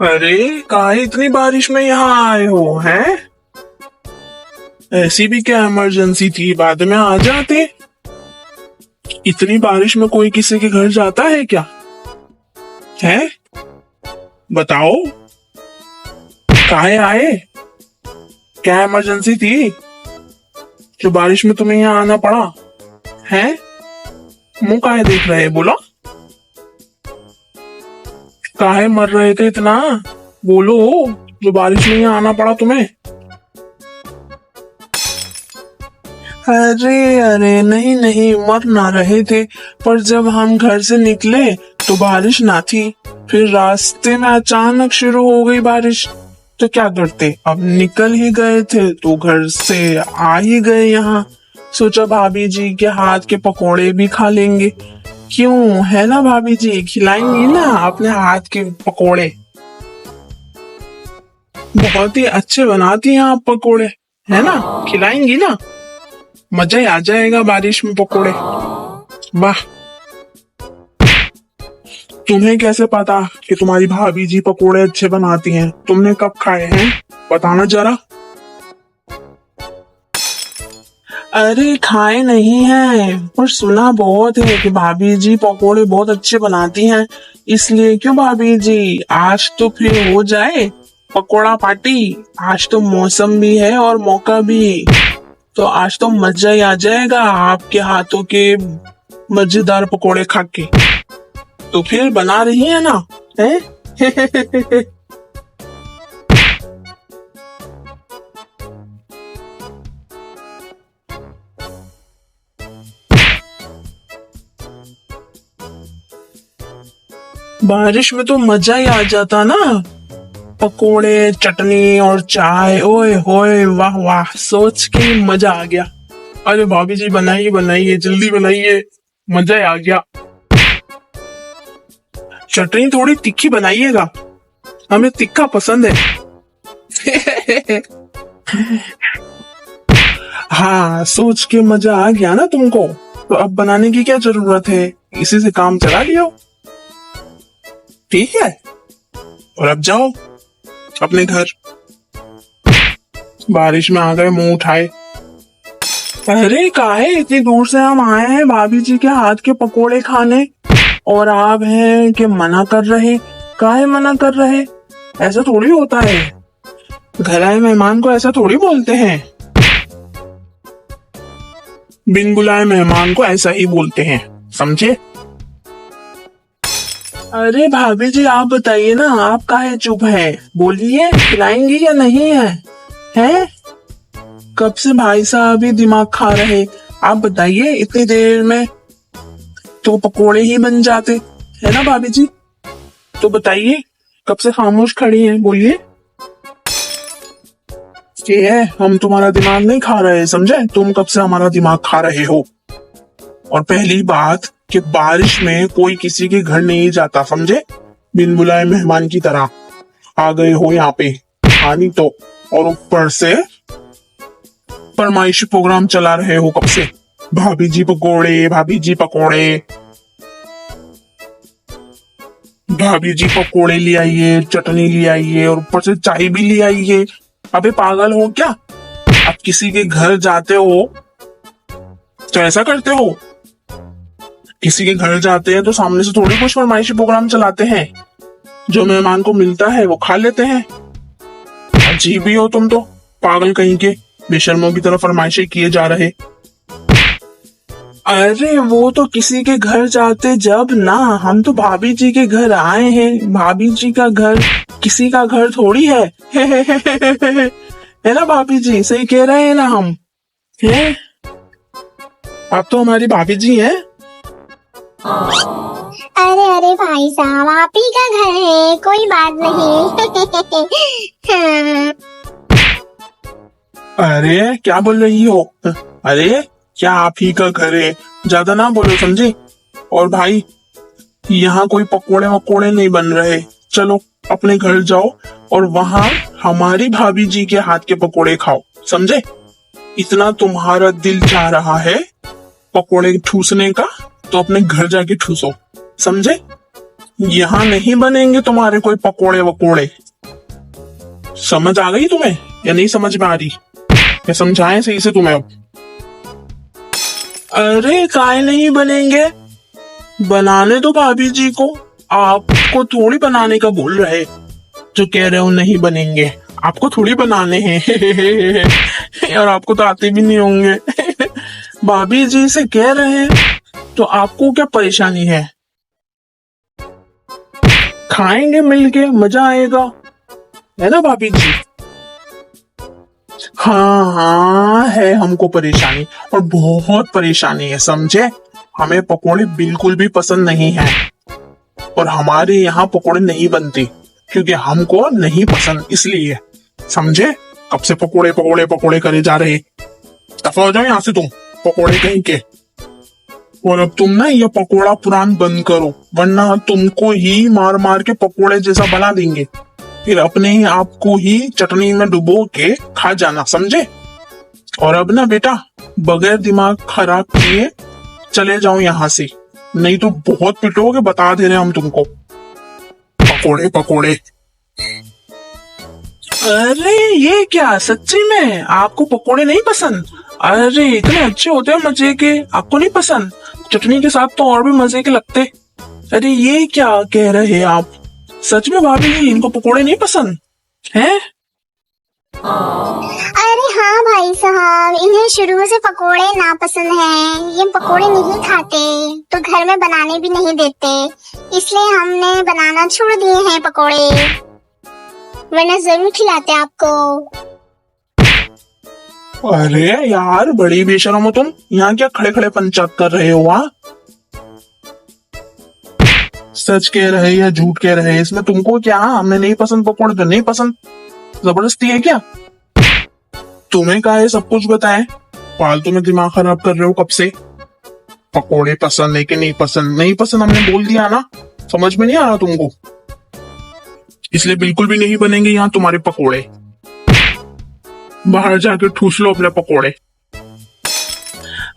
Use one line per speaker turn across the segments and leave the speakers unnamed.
अरे काहे इतनी बारिश में यहाँ आए हो हैं? ऐसी भी क्या इमरजेंसी थी, बाद में आ जाते। इतनी बारिश में कोई किसी के घर जाता है क्या? है बताओ, काहे आए? क्या इमरजेंसी थी जो बारिश में तुम्हें यहाँ आना पड़ा? है मुंह काहे देख रहे हैं, बोलो। काहे मर रहे थे इतना, बोलो। जो बारिश में यहाँ आना पड़ा तुम्हें? अरे अरे नहीं नहीं, मर ना रहे थे, पर जब हम घर से निकले तो बारिश ना थी। फिर रास्ते में अचानक शुरू हो गई बारिश, तो क्या करते, अब निकल ही गए थे तो घर से आ ही गए यहाँ। सोचा भाभी जी के हाथ के पकोड़े भी खा लेंगे। क्यों, है ना भाभी जी, खिलाएंगी ना अपने हाथ के पकोड़े? बहुत ही अच्छे बनाती हैं आप पकोड़े, है ना, खिलाएंगी ना? मजा ही आ जाएगा बारिश में पकोड़े। वाह, तुम्हें कैसे पता कि तुम्हारी भाभी जी पकोड़े अच्छे बनाती हैं? तुमने कब खाए हैं, बताना जरा। अरे खाए नहीं हैं, पर सुना बहुत है कि भाभी जी पकोड़े बहुत अच्छे बनाती हैं। इसलिए क्यों भाभी जी, आज तो फिर हो जाए पकोड़ा पार्टी। आज तो मौसम भी है और मौका भी, तो आज तो मजा ही आ जाएगा आपके हाथों के मजेदार पकोड़े खा के। तो फिर बना रही है ना, है? बारिश में तो मजा ही आ जाता ना, पकोड़े, चटनी और चाय। ओए होए, वाह वाह, सोच के ही मजा आ गया। अरे भाभी जी बनाइए बनाइए, जल्दी बनाइए, मजा ही आ गया। चटनी थोड़ी तीखी बनाइएगा, हमें तीखा पसंद है। हाँ, सोच के मजा आ गया ना तुमको, तो अब बनाने की क्या जरूरत है, इसी से काम चला लियो। ठीक है, और अब जाओ अपने घर। बारिश में आ गए मुंह उठाए। अरे काहे इतनी दूर से हम आए हैं भाभी जी के हाथ के पकोड़े खाने, और आप हैं कि मना कर रहे। काहे मना कर रहे, ऐसा थोड़ी होता है, घर आए मेहमान को ऐसा थोड़ी बोलते हैं। बिन बुलाए मेहमान को ऐसा ही बोलते हैं, समझे? अरे भाभी जी आप बताइए ना, आप काहे चुप है, बोलिए, खिलाएंगी या नहीं है? हैं? कब से भाई साहब ही दिमाग खा रहे, आप बताइए, इतनी देर में तो पकोड़े ही बन जाते, है ना भाभी जी? तो बताइए, कब से खामोश खड़ी हैं, बोलिए। ये है, हम तुम्हारा दिमाग नहीं खा रहे, समझे? तुम कब से हमारा दिमाग खा रहे हो। और पहली बात कि बारिश में कोई किसी के घर नहीं जाता, समझे? बिन बुलाए मेहमान की तरह आ गए हो यहाँ पे खानी तो, और ऊपर से फरमाइशी प्रोग्राम चला रहे हो कब से, भाभी जी पकोड़े, भाभी जी पकोड़े। भाभी जी पकोड़े ले आइए, चटनी ले आइए, और ऊपर से चाय भी ले आइए। अबे पागल हो क्या? आप किसी के घर जाते हो तो ऐसा करते हो? किसी के घर जाते हैं तो सामने से थोड़ी कुछ फरमाइशी प्रोग्राम चलाते हैं, जो मेहमान को मिलता है वो खा लेते हैं। अजीब ही हो तुम तो, पागल कहीं के, बेशर्मों की तरह फरमाइशी किए जा रहे। अरे वो तो किसी के घर जाते जब ना, हम तो भाभी जी के घर आए हैं। भाभी जी का घर किसी का घर थोड़ी है। है ना भाभी जी, सही कह रहे हैं ना हम, हैं? आप तो हमारी भाभी जी हैं।
अरे अरे भाई साहब, आप ही का घर है, कोई बात नहीं।
अरे क्या बोल रही हो? अरे क्या आप ही का घर है, ज्यादा ना बोलो, समझे? और भाई, यहाँ कोई पकोड़े वकोड़े नहीं बन रहे, चलो अपने घर जाओ और वहाँ हमारी भाभी जी के हाथ के पकोड़े खाओ, समझे? इतना तुम्हारा दिल चाह रहा है पकोड़े ठूसने का, तो अपने घर जाके ठूसो, समझे? यहाँ नहीं बनेंगे तुम्हारे कोई पकोड़े वकोड़े। समझ आ गई तुम्हें या नहीं समझ में आ रही? मैं समझाएं सही से तुम्हें अब। अरे काय नहीं बनेंगे, बनाने दो भाभी जी को। आपको थोड़ी बनाने का बोल रहे, जो कह रहे हो नहीं बनेंगे, आपको थोड़ी बनाने हैं। और आपको तो आते भी नहीं होंगे। भाभी जी से कह रहे हैं तो आपको क्या परेशानी है? खाएंगे मिलके, मजा आएगा, है ना भाभी जी? हाँ हाँ, है हमको परेशानी, और बहुत परेशानी है, समझे? हमें पकोड़े बिल्कुल भी पसंद नहीं है, और हमारे यहाँ पकोड़े नहीं बनते क्योंकि हमको नहीं पसंद, इसलिए। समझे? कब से पकोड़े पकोड़े पकोड़े करे जा रहे? दफा हो जाओ यहाँ से तुम, पकोड़े कहीं के। और अब तुम ना ये पकोड़ा पुराण बंद करो, वरना तुमको ही मार मार के पकोड़े जैसा बना देंगे, फिर अपने ही आपको ही चटनी में डुबो के खा जाना, समझे? और अब ना बेटा, बगैर दिमाग खराब किए चले जाओ यहाँ से, नहीं तो बहुत पिटोगे, बता दे रहे हम तुमको। पकोड़े पकोड़े। अरे ये क्या, सच्ची में आपको पकोड़े नहीं पसंद? अरे इतने अच्छे होते हैं मजे के, आपको नहीं पसंद? चटनी के साथ तो और भी मजे के लगते। अरे ये क्या कह रहे हैं आप? सच में भाभी जी इनको पकोड़े नहीं पसंद हैं?
अरे हाँ भाई साहब, इन्हें शुरू से पकोड़े नापसंद हैं। ये पकोड़े नहीं खाते, तो घर में बनाने भी नहीं देते, इसलिए हमने बनाना छोड़ दिए हैं पकोड़े, वरना जरूर खिलाते आपको।
अरे यार, बड़ी बेशरम हो तुम, यहाँ क्या खड़े खड़े पंचायत कर रहे हो? वहाँ सच कह रहे या झूठ कह रहे, इसमें तुमको क्या? हमें नहीं पसंद पकोड़े तो नहीं पसंद, जबरदस्ती है क्या? तुम्हें क्या है सब कुछ बताए? फालतू में दिमाग खराब कर रहे हो कब से। पकोड़े पसंद है कि नहीं पसंद? नहीं पसंद हमने बोल दिया ना, समझ में नहीं आ रहा तुमको? इसलिए बिल्कुल भी नहीं बनेंगे यहाँ तुम्हारे पकोड़े, बाहर जाके ठूस लो अपने पकोड़े।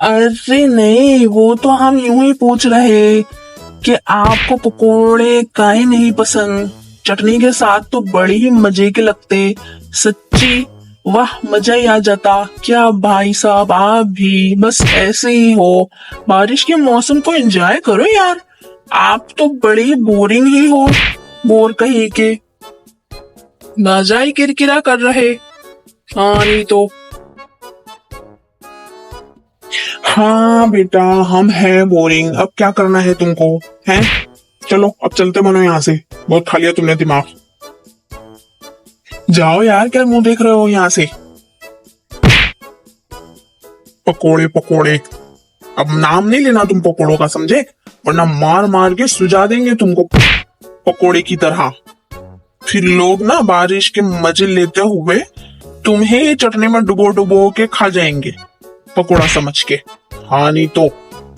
अरे नहीं, वो तो हम यूं ही पूछ रहे कि आपको पकोड़े काहे नहीं पसंद? चटनी के साथ तो बड़ी ही मजे के लगते, सच्ची। वाह, मजा ही आ जाता। क्या भाई साहब, आप भी बस ऐसे ही हो। बारिश के मौसम को एंजॉय करो यार, आप तो बड़ी बोरिंग ही हो, बोर कहीं के। मजा ही किरकिरा कर रहे। हाँ नहीं तो। हाँ बेटा, हम हैं बोरिंग, अब क्या करना है तुमको? हैं? चलो अब चलते बनो यहाँ से, बहुत खा लिया तुमने दिमाग। जाओ यार, क्या मुंह देख रहे हो यहाँ से? पकोड़े पकोड़े, अब नाम नहीं लेना तुम पकोड़ों का, समझे? वरना मार मार के सुझा देंगे तुमको पकोड़े की तरह। फिर लोग ना बारिश के मजे लेते हुए तुम्हें चटनी में डुबो डुबो के खा जाएंगे, पकोड़ा समझ के। हाँ नहीं तो,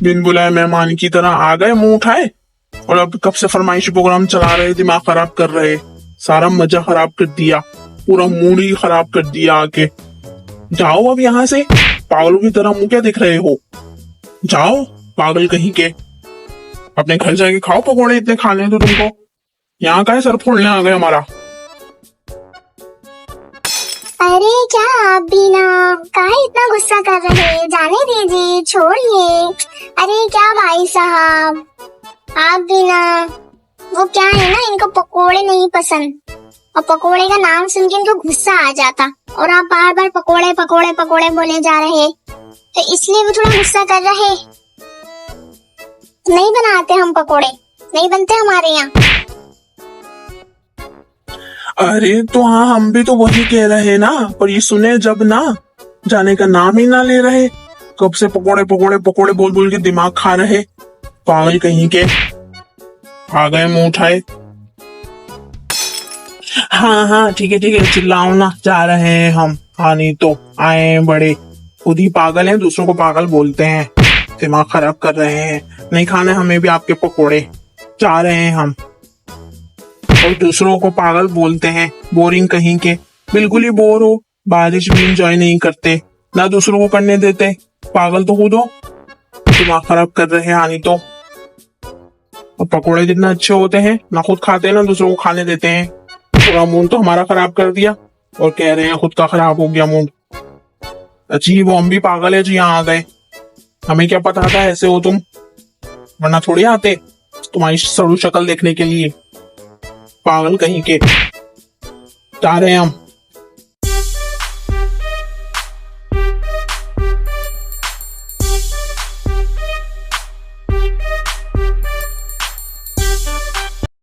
बिन बुलाए मेहमान की तरह आ गए मुंह उठाए, और अब कब से फरमाइशी प्रोग्राम चला रहे, दिमाग खराब कर रहे, सारा मजा खराब कर दिया, पूरा मूड ही खराब कर दिया आके। जाओ अब यहाँ से, पागलों की तरह मुंह क्या देख रहे हो? जाओ पागल कहीं के, अपने घर जाके खाओ पकोड़े, इतने खाने हैं तो तुमको। यहाँ का है सर फोड़ने आ गए हमारा।
अरे क्या आप भी ना, काहे इतना गुस्सा कर रहे? जाने दीजिए, छोड़िए। अरे क्या भाई साहब, आप भी ना, वो क्या है ना, इनको पकोड़े नहीं पसंद, और पकोड़े का नाम सुन के इनको गुस्सा आ जाता, और आप बार बार पकोड़े पकोड़े पकोड़े बोले जा रहे, तो इसलिए वो थोड़ा गुस्सा कर रहे। नहीं बनाते हम पकोड़े, नहीं बनते हमारे यहाँ।
अरे तो हाँ, हम भी तो वही कह रहे ना, पर ये सुने जब ना, जाने का नाम ही ना ले रहे। कब से पकोड़े पकोड़े पकोड़े बोल बोल के दिमाग खा रहे, पागल कहीं के। आ गए मुंह उठाए। हाँ हाँ ठीक है, चिल्लाओ ना, जा रहे हैं हम। हाँ नहीं तो, आए बड़े, खुद ही पागल हैं, दूसरों को पागल बोलते हैं, दिमाग खराब कर रहे हैं। नहीं खाने हमें भी आपके पकोड़े, जा रहे हैं हम, और दूसरों को पागल बोलते हैं, बोरिंग कहीं के। बिल्कुल ही बोर हो, बारिश भी एंजॉय नहीं करते, ना दूसरों को करने देते, पागल तो खुद हो, दिमाग खराब कर रहे हैं। आनी तो और पकोड़े जितने अच्छे होते हैं ना खुद खाते हैं ना दूसरों को खाने देते हैं। पूरा मूड तो हमारा खराब कर दिया और कह रहे हैं खुद का खराब हो गया मूड। जी वो हम भी पागल है जी, यहाँ आ गए। हमें क्या पता था ऐसे हो तुम, वरना थोड़ी आते तुम्हारी सड़ू शक्ल देखने के लिए। पागल कहीं के। जा रहे हैं हम।